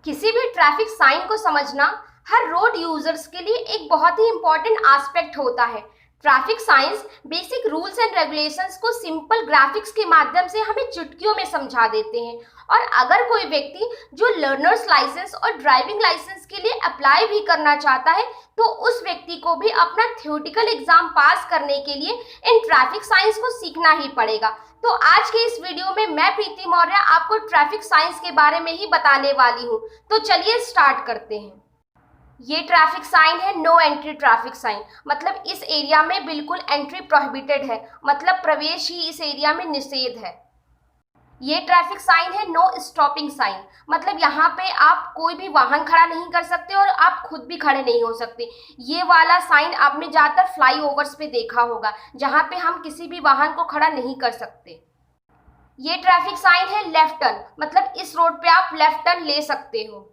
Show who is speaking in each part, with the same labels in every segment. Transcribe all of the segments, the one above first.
Speaker 1: किसी भी traffic sign को समझना हर रोड यूजर्स के लिए एक बहुत ही इंपॉर्टेंट एस्पेक्ट होता है। Traffic science basic rules and regulations को सिंपल ग्राफिक्स के माध्यम से हमें चुटकियों में समझा देते हैं। और अगर कोई व्यक्ति जो लर्नर्स लाइसेंस और ड्राइविंग लाइसेंस के लिए अप्लाई भी करना चाहता है तो उस व्यक्ति को भी अपना थ्योरेटिकल एग्जाम पास करने के लिए इन ट्रैफिक साइंस को सीखना ही पड़ेगा। तो आज के इस वीडियो में मैं प्रीति मौर्य आपको ट्रैफिक साइंस के बारे में ही बताने वाली हूँ। तो चलिए स्टार्ट करते हैं। ये ट्रैफिक साइन है नो एंट्री ट्रैफिक साइन, मतलब इस एरिया में बिल्कुल एंट्री प्रोहिबिटेड है, मतलब प्रवेश ही इस एरिया में निषेध है। ये ट्रैफिक साइन है नो स्टॉपिंग साइन, मतलब यहाँ पे आप कोई भी वाहन खड़ा नहीं कर सकते और आप खुद भी खड़े नहीं हो सकते। ये वाला साइन आपने ज़्यादातर फ्लाईओवर्स पे देखा होगा जहाँ पे हम किसी भी वाहन को खड़ा नहीं कर सकते। ये ट्रैफिक साइन है लेफ्ट टर्न, मतलब इस रोड पे आप लेफ्ट टर्न ले सकते हो।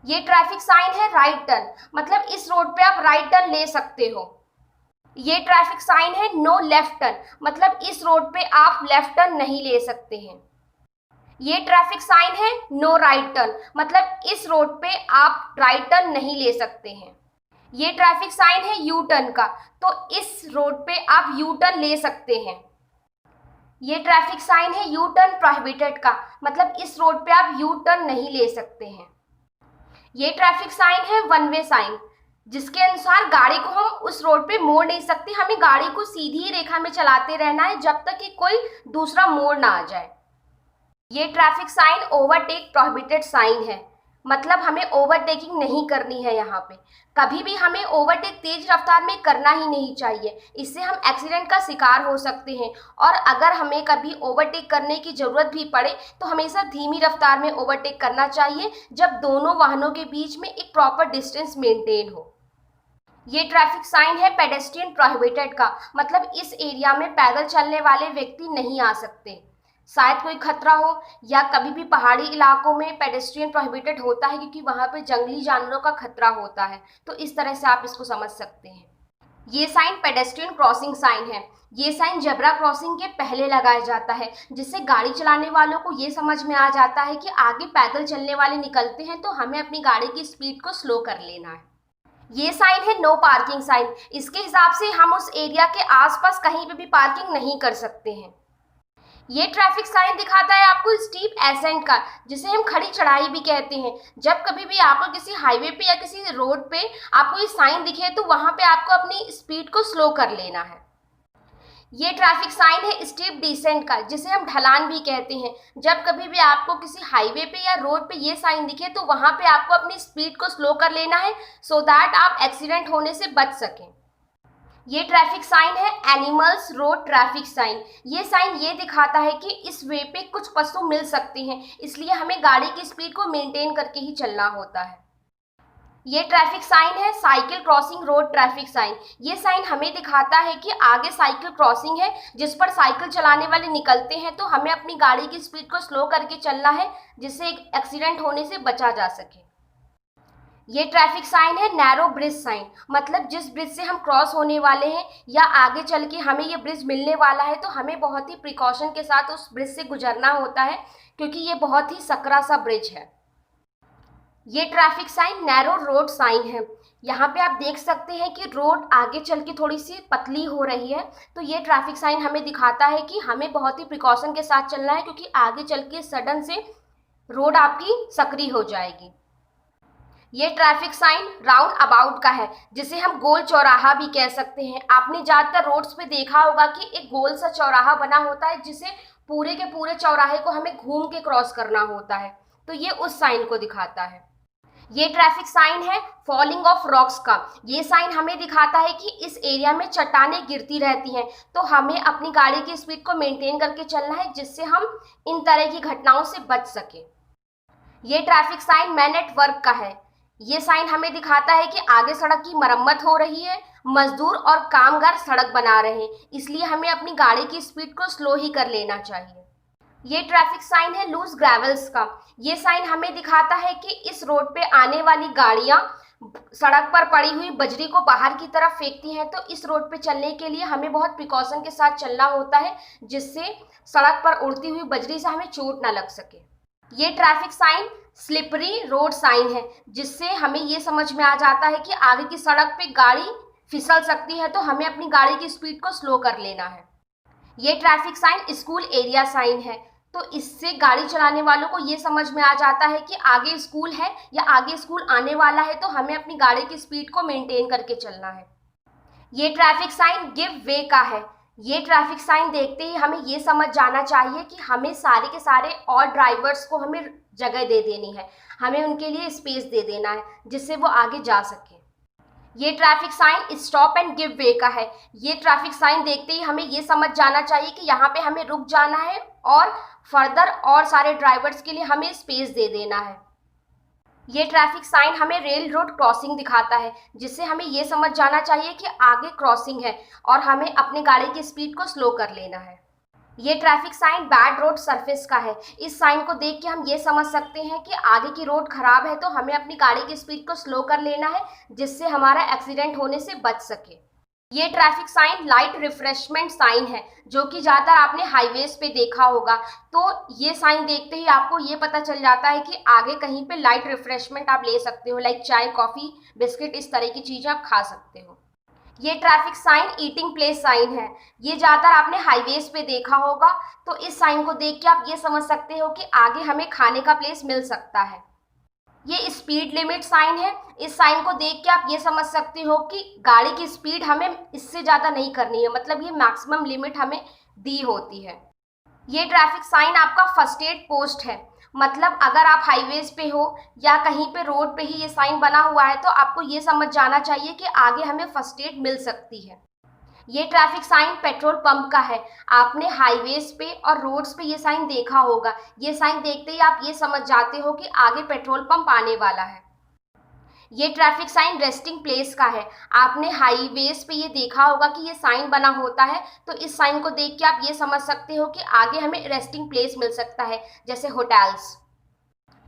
Speaker 1: ये ट्रैफिक साइन है राइट टर्न, मतलब इस रोड पे आप राइट टर्न ले सकते हो। ये ट्रैफिक साइन है नो लेफ्ट टर्न, मतलब इस रोड पे आप लेफ्ट टर्न नहीं ले सकते हैं। ये ट्रैफिक साइन है नो राइट टर्न, मतलब इस रोड पे आप राइट टर्न नहीं ले सकते हैं। ये ट्रैफिक साइन है यू टर्न का, तो इस रोड पे आप यू टर्न ले सकते हैं। ये ट्रैफिक साइन है यू टर्न प्रोहिबिटेड का, मतलब इस रोड पे आप यू टर्न नहीं ले सकते हैं। ये ट्रैफिक साइन है वन वे साइन, जिसके अनुसार गाड़ी को हम उस रोड पे मोड़ नहीं सकते, हमें गाड़ी को सीधी रेखा में चलाते रहना है जब तक कि कोई दूसरा मोड़ ना आ जाए। ये traffic sign overtake prohibited sign है, मतलब हमें ओवरटेकिंग नहीं करनी है। यहाँ पे कभी भी हमें ओवरटेक तेज रफ्तार में करना ही नहीं चाहिए, इससे हम एक्सीडेंट का शिकार हो सकते हैं। और अगर हमें कभी ओवरटेक करने की ज़रूरत भी पड़े तो हमेशा धीमी रफ्तार में ओवरटेक करना चाहिए, जब दोनों वाहनों के बीच में एक प्रॉपर डिस्टेंस मेंटेन हो। ये ट्रैफिक साइन है पेडेस्ट्रियन प्रोहिबिटेड का, मतलब इस एरिया में पैदल चलने वाले व्यक्ति नहीं आ सकते। शायद कोई खतरा हो या कभी भी पहाड़ी इलाकों में पेडेस्ट्रियन प्रोहिबिटेड होता है क्योंकि वहाँ पे जंगली जानवरों का खतरा होता है, तो इस तरह से आप इसको समझ सकते हैं। ये साइन पेडेस्ट्रियन क्रॉसिंग साइन है। ये साइन जेब्रा क्रॉसिंग के पहले लगाया जाता है, जिससे गाड़ी चलाने वालों को ये समझ में आ जाता है कि आगे पैदल चलने वाले निकलते हैं तो हमें अपनी गाड़ी की स्पीड को स्लो कर लेना है। ये साइन है नो पार्किंग साइन, इसके हिसाब से हम उस एरिया के आसपास कहीं पे भी पार्किंग नहीं कर सकते हैं। ये ट्रैफिक साइन दिखाता है आपको स्टीप एसेंट का, जिसे हम खड़ी चढ़ाई भी कहते हैं। जब कभी भी आपको किसी हाईवे पे या किसी रोड पे आपको ये साइन दिखे तो वहां पे आपको अपनी स्पीड को स्लो कर लेना है। ये ट्रैफिक साइन है स्टीप डिसेंट का, जिसे हम ढलान भी कहते हैं। जब कभी भी आपको किसी हाईवे पे या रोड पे ये साइन दिखे तो वहां पे आपको अपनी स्पीड को स्लो कर लेना है, सो दैट आप एक्सीडेंट होने से बच सकें। ये ट्रैफिक साइन है एनिमल्स रोड ट्रैफिक साइन। ये साइन ये दिखाता है कि इस वे पे कुछ पशु मिल सकते हैं, इसलिए हमें गाड़ी की स्पीड को मेंटेन करके ही चलना होता है। ये ट्रैफिक साइन है cycle crossing road traffic sign. ये साइन हमें दिखाता है कि आगे साइकिल क्रॉसिंग है जिस पर साइकिल चलाने वाले निकलते हैं, तो हमें अपनी गाड़ी की स्पीड को स्लो करके चलना है जिससे एक एक्सीडेंट होने से बचा जा सके। ये ट्रैफिक साइन है नैरो ब्रिज साइन, मतलब जिस ब्रिज से हम क्रॉस होने वाले हैं या आगे चल के हमें ये ब्रिज मिलने वाला है तो हमें बहुत ही प्रिकॉशन के साथ उस ब्रिज से गुजरना होता है, क्योंकि ये बहुत ही सकरा सा ब्रिज है। ये traffic sign narrow road sign है। यहाँ पे आप देख सकते हैं कि रोड आगे चल के थोड़ी सी पतली हो रही है, तो ये ट्रैफिक साइन हमें दिखाता है कि हमें बहुत ही प्रिकॉशन के साथ चलना है, क्योंकि आगे चल के सडन से रोड आपकी सकरी हो जाएगी। ये ट्रैफिक साइन राउंड अबाउट का है, जिसे हम गोल चौराहा भी कह सकते हैं। आपने ज़्यादातर रोड्स पे देखा होगा कि एक गोल सा चौराहा बना होता है जिसे पूरे के पूरे चौराहे को हमें घूम के क्रॉस करना होता है, तो ये उस साइन को दिखाता है। ये ट्रैफिक साइन है फॉलिंग ऑफ रॉक्स का। ये साइन हमें दिखाता है कि इस एरिया में चट्टानें गिरती रहती हैं, तो हमें अपनी गाड़ी की स्पीड को मेंटेन करके चलना है जिससे हम इन तरह की घटनाओं से बच सकें। ये traffic sign man at work का है। ये साइन हमें दिखाता है कि आगे सड़क की मरम्मत हो रही है, मजदूर और कामगार सड़क बना रहे हैं, इसलिए हमें अपनी गाड़ी की स्पीड को स्लो ही कर लेना चाहिए। ये ट्रैफिक साइन है लूज ग्रेवल्स का। ये साइन हमें दिखाता है कि इस रोड पे आने वाली गाड़ियां सड़क पर पड़ी हुई बजरी को बाहर की तरफ फेंकती हैं, तो इस रोड पे चलने के लिए हमें बहुत प्रिकॉशन के साथ चलना होता है, जिससे सड़क पर उड़ती हुई बजरी से हमें चोट ना लग सके। ये traffic sign slippery road sign है, जिससे हमें ये समझ में आ जाता है कि आगे की सड़क पे गाड़ी फिसल सकती है, तो हमें अपनी गाड़ी की स्पीड को स्लो कर लेना है। ये traffic sign school area sign है, तो इससे गाड़ी चलाने वालों को ये समझ में आ जाता है कि आगे स्कूल है या आगे स्कूल आने वाला है, तो हमें अपनी गाड़ी की स्पीड को मेंटेन करके चलना है। ये ट्रैफिक साइन गिव वे का है। ये ट्रैफिक साइन देखते ही हमें ये समझ जाना चाहिए कि हमें सारे के सारे और ड्राइवर्स को हमें जगह दे देनी है, हमें उनके लिए स्पेस दे देना है जिससे वो आगे जा सके। ये traffic sign stop and give way का है। ये ट्रैफिक साइन देखते ही हमें ये समझ जाना चाहिए कि यहाँ पे हमें रुक जाना है और फर्दर और सारे ड्राइवर्स के लिए हमें स्पेस दे देना है। ये ट्रैफिक साइन हमें रेल रोड क्रॉसिंग दिखाता है, जिससे हमें ये समझ जाना चाहिए कि आगे क्रॉसिंग है और हमें अपनी गाड़ी की स्पीड को स्लो कर लेना है। ये traffic sign bad road surface का है। इस साइन को देख के हम ये समझ सकते हैं कि आगे की रोड खराब है, तो हमें अपनी गाड़ी की स्पीड को स्लो कर लेना है जिससे हमारा एक्सीडेंट होने से बच सके। ये traffic sign light refreshment sign है, जो कि ज़्यादातर आपने हाईवेज पे देखा होगा। तो ये साइन देखते ही आपको ये पता चल जाता है कि आगे कहीं पे लाइट रिफ्रेशमेंट आप ले सकते हो, लाइक चाय, कॉफ़ी, बिस्किट, इस तरह की चीज़ें आप खा सकते हो। ये traffic sign eating place sign है। ये ज़्यादातर आपने हाईवेज पे देखा होगा, तो इस साइन को देख के आप ये समझ सकते हो कि आगे हमें खाने का प्लेस मिल सकता है। ये स्पीड लिमिट साइन है। इस साइन को देख के आप ये समझ सकते हो कि गाड़ी की स्पीड हमें इससे ज़्यादा नहीं करनी है, मतलब ये मैक्सिमम लिमिट हमें दी होती है। ये ट्रैफिक साइन आपका फर्स्ट एड पोस्ट है, मतलब अगर आप हाईवेज पे हो या कहीं पे रोड पे ही ये साइन बना हुआ है, तो आपको ये समझ जाना चाहिए कि आगे हमें फर्स्ट एड मिल सकती है। ये ट्रैफिक साइन पेट्रोल पंप का है। आपने हाईवेज पे और रोड्स पे ये साइन देखा होगा। ये साइन देखते ही आप ये समझ जाते हो कि आगे पेट्रोल पंप आने वाला है। ये ट्रैफिक साइन रेस्टिंग प्लेस का है। आपने हाईवेज पे ये देखा होगा कि ये साइन बना होता है, तो इस साइन को देख के आप ये समझ सकते हो कि आगे हमें रेस्टिंग प्लेस मिल सकता है, जैसे होटल्स।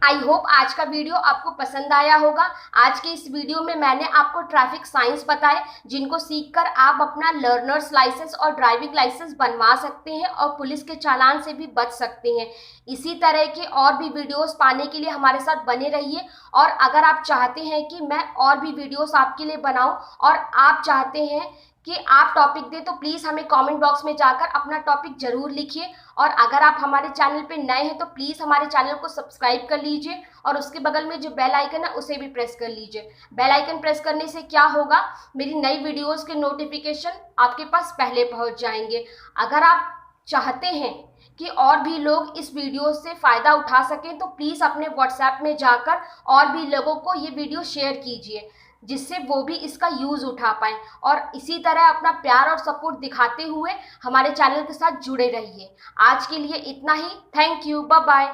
Speaker 1: आई होप आज का वीडियो आपको पसंद आया होगा। आज के इस वीडियो में मैंने आपको ट्रैफिक साइंस बताए, जिनको सीखकर आप अपना लर्नर्स लाइसेंस और ड्राइविंग लाइसेंस बनवा सकते हैं और पुलिस के चालान से भी बच सकते हैं। इसी तरह के और भी वीडियोस पाने के लिए हमारे साथ बने रहिए, और अगर आप चाहते हैं कि मैं और भी वीडियोस आपके लिए बनाऊं और आप चाहते हैं कि आप टॉपिक दें, तो प्लीज़ हमें कमेंट बॉक्स में जाकर अपना टॉपिक ज़रूर लिखिए। और अगर आप हमारे चैनल पे नए हैं तो प्लीज़ हमारे चैनल को सब्सक्राइब कर लीजिए और उसके बगल में जो बेल आइकन है उसे भी प्रेस कर लीजिए। बेल आइकन प्रेस करने से क्या होगा, मेरी नई वीडियोस के नोटिफिकेशन आपके पास पहले पहुंच जाएंगे। अगर आप चाहते हैं कि और भी लोग इस वीडियो से फ़ायदा उठा सकें, तो प्लीज़ अपने व्हाट्सएप में जाकर और भी लोगों को ये वीडियो शेयर कीजिए, जिससे वो भी इसका यूज़ उठा पाएँ। और इसी तरह अपना प्यार और सपोर्ट दिखाते हुए हमारे चैनल के साथ जुड़े रहिए। आज के लिए इतना ही। Thank you, bye bye.